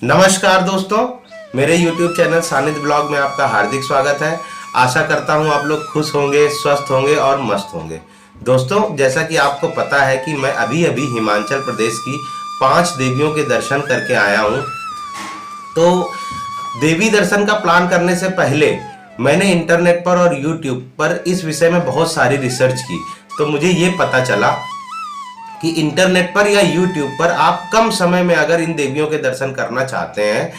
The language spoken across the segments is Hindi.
नमस्कार दोस्तों, मेरे YouTube चैनल सानिध्य ब्लॉग में आपका हार्दिक स्वागत है। आशा करता हूँ आप लोग खुश होंगे, स्वस्थ होंगे और मस्त होंगे। दोस्तों, जैसा कि आपको पता है कि मैं अभी अभी हिमाचल प्रदेश की 5 देवियों के दर्शन करके आया हूँ। तो देवी दर्शन का प्लान करने से पहले मैंने इंटरनेट पर और YouTube पर इस विषय में बहुत सारी रिसर्च की। तो मुझे ये पता चला कि इंटरनेट पर या यूट्यूब पर आप कम समय में अगर इन देवियों के दर्शन करना चाहते हैं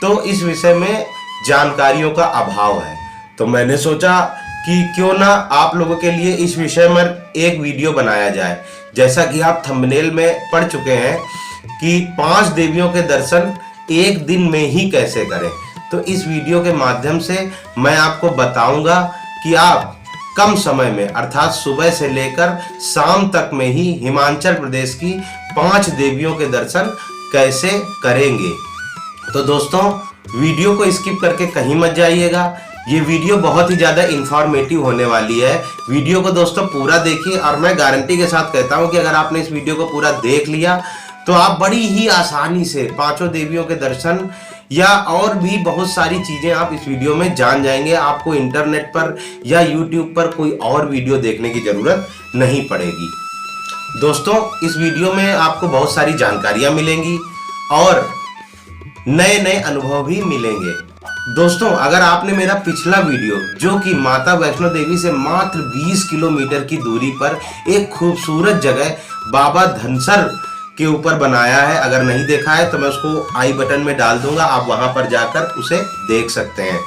तो इस विषय में जानकारियों का अभाव है। तो मैंने सोचा कि क्यों ना आप लोगों के लिए इस विषय में एक वीडियो बनाया जाए। जैसा कि आप थंबनेल में पढ़ चुके हैं कि 5 देवियों के दर्शन एक दिन में ही कैसे करें, तो इस वीडियो के माध्यम से मैं आपको बताऊंगा कि आप कम समय में अर्थात सुबह से लेकर शाम तक में ही हिमाचल प्रदेश की 5 देवियों के दर्शन कैसे करेंगे। तो दोस्तों, वीडियो को स्किप करके कहीं मत जाइएगा। ये वीडियो बहुत ही ज़्यादा इंफॉर्मेटिव होने वाली है। वीडियो को दोस्तों पूरा देखिए और मैं गारंटी के साथ कहता हूँ कि अगर आपने इस वीडियो को पूरा देख लिया तो आप बड़ी ही आसानी से 5 देवियों के दर्शन या और भी बहुत सारी चीजें आप इस वीडियो में जान जाएंगे। आपको इंटरनेट पर या यूट्यूब पर कोई और वीडियो देखने की जरूरत नहीं पड़ेगी। दोस्तों, इस वीडियो में आपको बहुत सारी जानकारियां मिलेंगी और नए नए अनुभव भी मिलेंगे। दोस्तों, अगर आपने मेरा पिछला वीडियो जो कि माता वैष्णो देवी से मात्र 20 किलोमीटर की दूरी पर एक खूबसूरत जगह बाबा धनसर के ऊपर बनाया है, अगर नहीं देखा है तो मैं उसको आई बटन में डाल दूंगा, आप वहां पर जाकर उसे देख सकते हैं।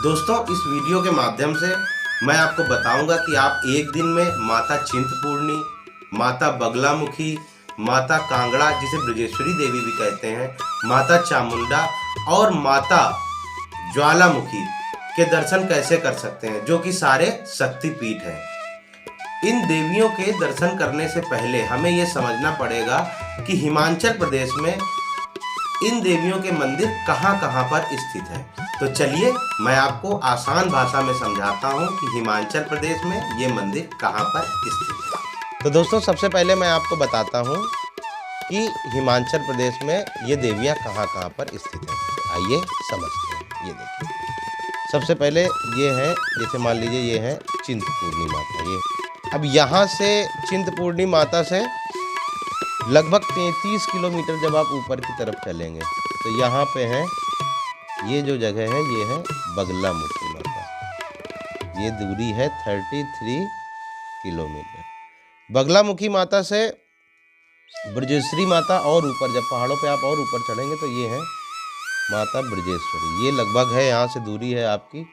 दोस्तों, इस वीडियो के माध्यम से मैं आपको बताऊंगा कि आप एक दिन में माता चिंतपूर्णी, माता बगलामुखी, माता कांगड़ा जिसे ब्रजेश्वरी देवी भी कहते हैं, माता चामुंडा और माता ज्वालामुखी के दर्शन कैसे कर सकते हैं, जो कि सारे शक्तिपीठ हैं। इन देवियों के दर्शन करने से पहले हमें यह समझना पड़ेगा कि हिमाचल प्रदेश में इन देवियों के मंदिर कहां कहां पर स्थित है। तो चलिए मैं आपको आसान भाषा में समझाता हूं कि हिमाचल प्रदेश में ये मंदिर कहां पर स्थित है। तो दोस्तों, सबसे पहले मैं आपको बताता हूं कि हिमाचल प्रदेश में ये देवियां कहां कहां पर स्थित हैं। आइए समझते हैं। ये देखिए, सबसे पहले ये है, जैसे मान लीजिए ये है चिंतपूर्णी माता। ये अब यहाँ से चिंतपूर्णी माता से लगभग 33 किलोमीटर जब आप ऊपर की तरफ चलेंगे तो यहाँ पे है, ये जो जगह है ये है बगलामुखी माता। ये दूरी है 33 किलोमीटर। बगलामुखी माता से ब्रजेश्वरी माता और ऊपर, जब पहाड़ों पे आप और ऊपर चढ़ेंगे तो ये है माता ब्रजेश्वरी। ये लगभग है, यहाँ से दूरी है आपकी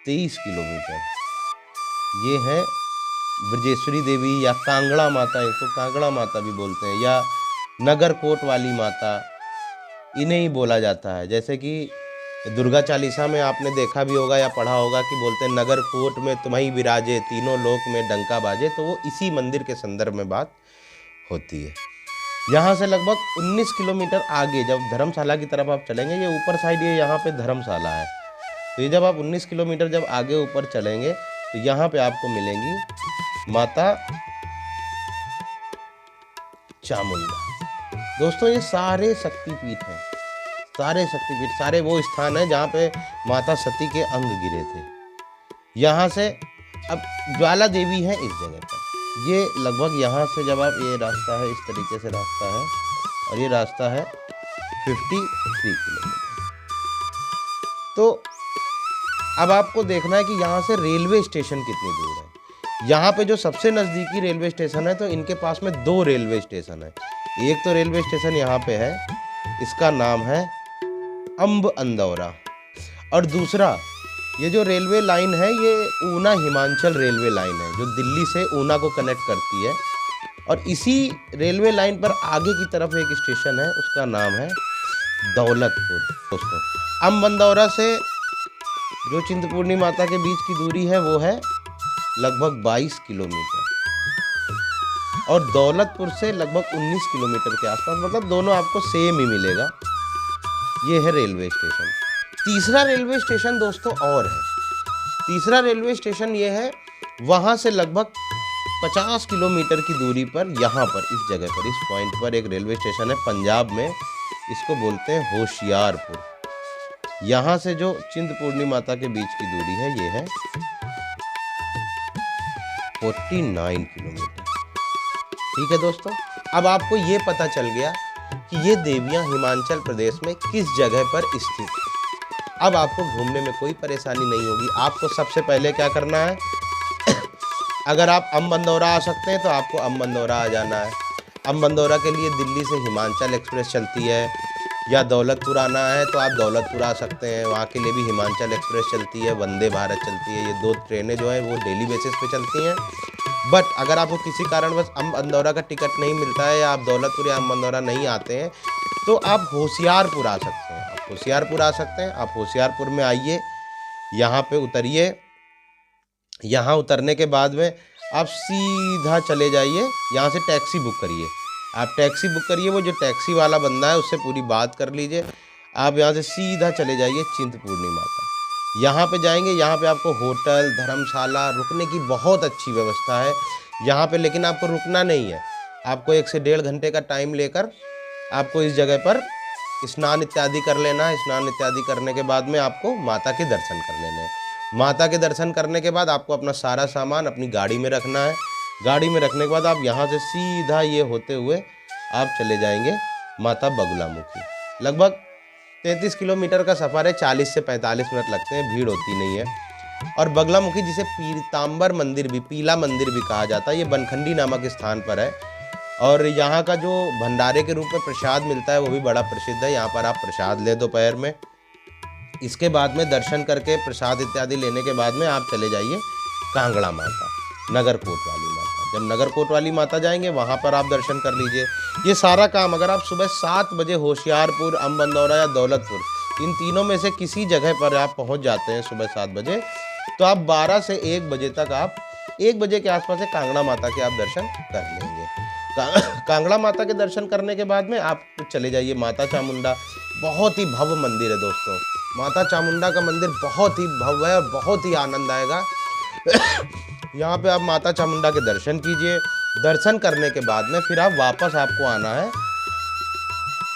23 किलोमीटर। ये है ब्रजेश्वरी देवी या कांगड़ा माता, इसको कांगड़ा माता भी बोलते हैं, या नगर कोट वाली माता, इन्हें ही बोला जाता है। जैसे कि दुर्गा चालीसा में आपने देखा भी होगा या पढ़ा होगा कि बोलते हैं नगर कोट में तुम्हीं विराजे, तीनों लोक में डंका बाजे, तो वो इसी मंदिर के संदर्भ में बात होती है। यहाँ से लगभग 19 किलोमीटर आगे जब धर्मशाला की तरफ आप चलेंगे, ये ऊपर साइड ये यहाँ पे धर्मशाला है, तो ये जब आप 19 किलोमीटर जब आगे ऊपर चलेंगे तो यहाँ पे आपको मिलेंगी माता चामुंडा। दोस्तों, ये सारे शक्तिपीठ हैं, सारे शक्तिपीठ, सारे वो स्थान है जहाँ पे माता सती के अंग गिरे थे। यहाँ से अब ज्वाला देवी है इस जगह पर। ये लगभग यहाँ से जब आप, ये रास्ता है, इस तरीके से रास्ता है और ये रास्ता है 53 किलोमीटर। तो अब आपको देखना है कि यहाँ से रेलवे स्टेशन कितनी दूर है। यहाँ पे जो सबसे नज़दीकी रेलवे स्टेशन है, तो इनके पास में 2 रेलवे स्टेशन है। एक तो रेलवे स्टेशन यहाँ पे है, इसका नाम है अम्ब अंदौरा, और दूसरा ये जो रेलवे लाइन है ये ऊना हिमाचल रेलवे लाइन है, जो दिल्ली से ऊना को कनेक्ट करती है। और इसी रेलवे लाइन पर आगे की तरफ एक स्टेशन है, उसका नाम है दौलतपुर। दोस्तों, अम्ब अंदौरा से जो चिंतपूर्णी माता के बीच की दूरी है वो है लगभग 22 किलोमीटर, और दौलतपुर से लगभग 19 किलोमीटर के आसपास, मतलब दोनों आपको सेम ही मिलेगा। ये है रेलवे स्टेशन। तीसरा रेलवे स्टेशन दोस्तों और है। तीसरा रेलवे स्टेशन ये है, वहाँ से लगभग 50 किलोमीटर की दूरी पर, यहाँ पर इस जगह पर, इस पॉइंट पर एक रेलवे स्टेशन है पंजाब में, इसको बोलते हैं होशियारपुर। यहाँ से जो चिंतपूर्णी माता के बीच की दूरी है ये है 49 किलोमीटर। ठीक है दोस्तों, अब आपको ये पता चल गया कि ये देवियाँ हिमाचल प्रदेश में किस जगह पर स्थित है। अब आपको घूमने में कोई परेशानी नहीं होगी। आपको सबसे पहले क्या करना है, अगर आप अम्बंदौरा आ सकते हैं तो आपको अम्बंदौरा आ जाना है। अम्बंदौरा के लिए दिल्ली से हिमाचल एक्सप्रेस चलती है, या दौलतपुर आना है तो आप दौलतपुर आ सकते हैं, वहाँ के लिए भी हिमाचल एक्सप्रेस चलती है, वंदे भारत चलती है। ये 2 ट्रेनें जो हैं वो डेली बेसिस पे चलती हैं। बट अगर आपको किसी कारणवश अम्बंदौरा का टिकट नहीं मिलता है, या आप दौलतपुर या अम्बंदौरा नहीं आते हैं, तो आप होशियारपुर आ सकते हैं। आप होशियारपुर आ सकते हैं। आप होशियारपुर में आइए, यहाँ पे उतरिए। यहाँ उतरने के बाद में आप सीधा चले जाइए, यहाँ से टैक्सी बुक करिए। आप टैक्सी बुक करिए, वो जो टैक्सी वाला बंदा है उससे पूरी बात कर लीजिए। आप यहाँ से सीधा चले जाइए चिंतपूर्णी माता। यहाँ पे जाएंगे, यहाँ पे आपको होटल, धर्मशाला, रुकने की बहुत अच्छी व्यवस्था है यहाँ पे। लेकिन आपको रुकना नहीं है, आपको 1 से 1.5 घंटे का टाइम लेकर आपको इस जगह पर स्नान इत्यादि कर लेना है। स्नान इत्यादि करने के बाद में आपको माता के दर्शन कर लेने हैं। माता के दर्शन करने के बाद आपको अपना सारा सामान अपनी गाड़ी में रखना है। गाड़ी में रखने के बाद आप यहाँ से सीधा ये होते हुए आप चले जाएंगे माता बगुलामुखी। लगभग 33 किलोमीटर का सफ़र है, 40 से 45 मिनट लगते हैं, भीड़ होती नहीं है। और बगलामुखी जिसे पीताम्बर मंदिर भी, पीला मंदिर भी कहा जाता है, ये बनखंडी नामक स्थान पर है। और यहाँ का जो भंडारे के रूप में प्रसाद मिलता है वो भी बड़ा प्रसिद्ध है। यहाँ पर आप प्रसाद ले दोपहर में। इसके बाद में दर्शन करके प्रसाद इत्यादि लेने के बाद में आप चले जाइए कांगड़ा माता, नगरकोट वाली माता। जब नगरकोट वाली माता जाएंगे वहाँ पर आप दर्शन कर लीजिए। ये सारा काम अगर आप सुबह 7 बजे होशियारपुर, अम्बंदौरा या दौलतपुर, इन तीनों में से किसी जगह पर आप पहुँच जाते हैं सुबह 7 बजे, तो आप 12 से 1 बजे तक, आप 1 बजे के आसपास से कांगड़ा माता के आप दर्शन कर लेंगे। कांगड़ा माता के दर्शन करने के बाद में आप चले जाइए माता चामुंडा। बहुत ही भव्य मंदिर है दोस्तों। माता चामुंडा का मंदिर बहुत ही भव्य है और बहुत ही आनंद आएगा। यहाँ पे आप माता चामुंडा के दर्शन कीजिए। दर्शन करने के बाद में फिर आप वापस आपको आना है,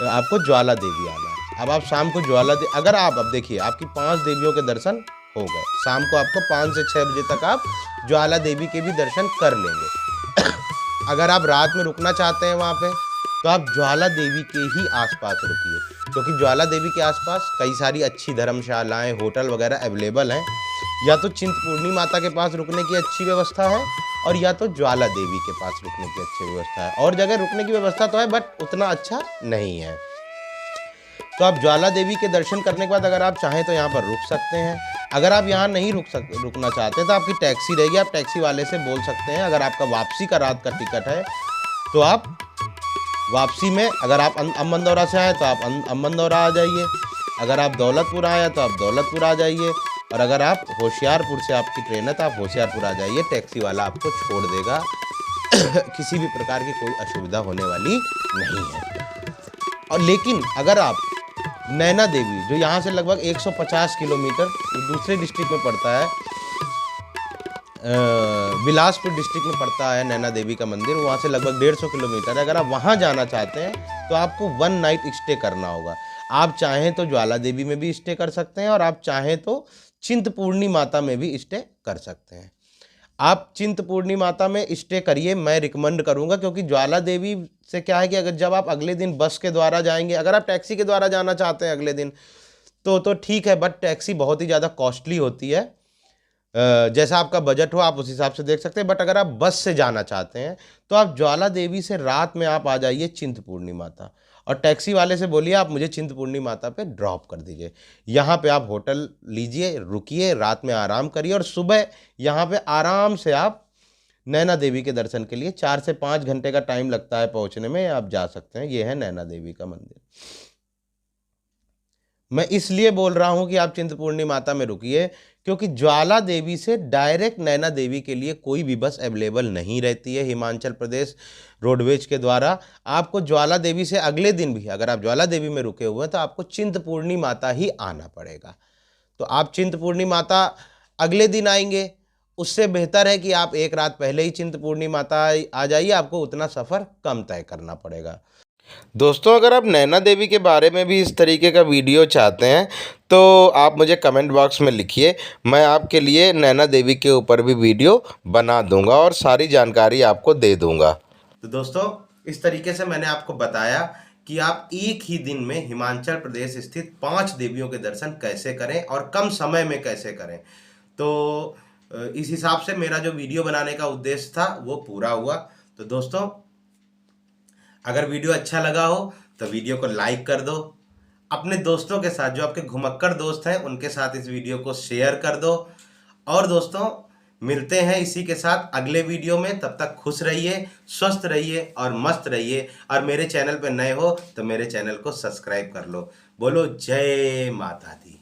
आपको ज्वाला देवी आना है। अब आप शाम को अगर आप, अब देखिए आपकी 5 देवियों के दर्शन हो गए। शाम को आपको 5 से 6 बजे तक आप ज्वाला देवी के भी दर्शन कर लेंगे। अगर आप रात में रुकना चाहते हैं वहाँ पे, तो आप ज्वाला देवी के ही आसपास रुकिए, क्योंकि ज्वाला देवी के आसपास कई सारी अच्छी धर्मशालाएं, होटल वगैरह अवेलेबल हैं। या तो चिंतपूर्णी माता के पास रुकने की अच्छी व्यवस्था है, और या तो ज्वाला देवी के पास रुकने की अच्छी व्यवस्था है। और जगह रुकने की व्यवस्था तो है, बट उतना अच्छा नहीं है। तो आप ज्वाला देवी के दर्शन करने के बाद अगर आप चाहें तो यहाँ पर रुक सकते हैं। अगर आप यहाँ नहीं रुकना चाहते तो आपकी टैक्सी रहेगी, आप टैक्सी वाले से बोल सकते हैं। अगर आपका वापसी का रात का टिकट है तो आप वापसी में, अगर आप अम्बंदौरा से आए तो आप अम्बंदौरा आ जाइए। अगर आप दौलतपुर आए तो आप दौलतपुर आ जाइए। और अगर आप होशियारपुर से आपकी ट्रेन है तो आप होशियारपुर आ जाइए। टैक्सी वाला आपको छोड़ देगा। किसी भी प्रकार की कोई असुविधा होने वाली नहीं है। और लेकिन अगर आप नैना देवी, जो यहाँ से लगभग 150 किलोमीटर दूसरे डिस्ट्रिक्ट में पड़ता है, बिलासपुर डिस्ट्रिक्ट में पड़ता है नैना देवी का मंदिर, वहाँ से लगभग 150 किलोमीटर है। अगर आप वहाँ जाना चाहते हैं तो आपको 1 नाइट स्टे करना होगा। आप चाहें तो ज्वाला देवी में भी स्टे कर सकते हैं, और आप चाहें तो चिंतपूर्णी माता में भी स्टे कर सकते हैं। आप चिंतपूर्णी माता में स्टे करिए, मैं रिकमेंड करूंगा, क्योंकि ज्वाला देवी से क्या है कि अगर जब आप अगले दिन बस के द्वारा जाएंगे, अगर आप टैक्सी के द्वारा जाना चाहते हैं अगले दिन तो ठीक है, बट टैक्सी बहुत ही ज़्यादा कॉस्टली होती है। जैसा आपका बजट हो आप उस हिसाब से देख सकते हैं। बट अगर आप बस से जाना चाहते हैं तो आप ज्वाला देवी से रात में आप आ जाइए चिंतपूर्णी माता, और टैक्सी वाले से बोलिए आप मुझे चिंतपूर्णी माता पे ड्रॉप कर दीजिए। यहाँ पे आप होटल लीजिए, रुकिए, रात में आराम करिए, और सुबह यहाँ पे आराम से आप नैना देवी के दर्शन के लिए 4 से 5 घंटे का टाइम लगता है पहुँचने में, आप जा सकते हैं। ये है नैना देवी का मंदिर। मैं इसलिए बोल रहा हूँ कि आप चिंतपूर्णी माता में रुकिए, क्योंकि ज्वाला देवी से डायरेक्ट नैना देवी के लिए कोई भी बस अवेलेबल नहीं रहती है हिमाचल प्रदेश रोडवेज के द्वारा। आपको ज्वाला देवी से अगले दिन भी, अगर आप ज्वाला देवी में रुके हुए हैं, तो आपको चिंतपूर्णी माता ही आना पड़ेगा। तो आप चिंतपूर्णी माता अगले दिन आएंगे, उससे बेहतर है कि आप 1 रात पहले ही चिंतपूर्णी माता आ जाइए। आपको उतना सफ़र कम तय करना पड़ेगा। दोस्तों, अगर आप नैना देवी के बारे में भी इस तरीके का वीडियो चाहते हैं तो आप मुझे कमेंट बॉक्स में लिखिए। मैं आपके लिए नैना देवी के ऊपर भी वीडियो बना दूंगा और सारी जानकारी आपको दे दूंगा। तो दोस्तों, इस तरीके से मैंने आपको बताया कि आप एक ही दिन में हिमाचल प्रदेश स्थित 5 देवियों के दर्शन कैसे करें और कम समय में कैसे करें। तो इस हिसाब से मेरा जो वीडियो बनाने का उद्देश्य था वो पूरा हुआ। तो दोस्तों, अगर वीडियो अच्छा लगा हो तो वीडियो को लाइक कर दो। अपने दोस्तों के साथ, जो आपके घुमक्कड़ दोस्त हैं, उनके साथ इस वीडियो को शेयर कर दो। और दोस्तों, मिलते हैं इसी के साथ अगले वीडियो में। तब तक खुश रहिए, स्वस्थ रहिए और मस्त रहिए। और मेरे चैनल पर नए हो तो मेरे चैनल को सब्सक्राइब कर लो। बोलो जय माता दी।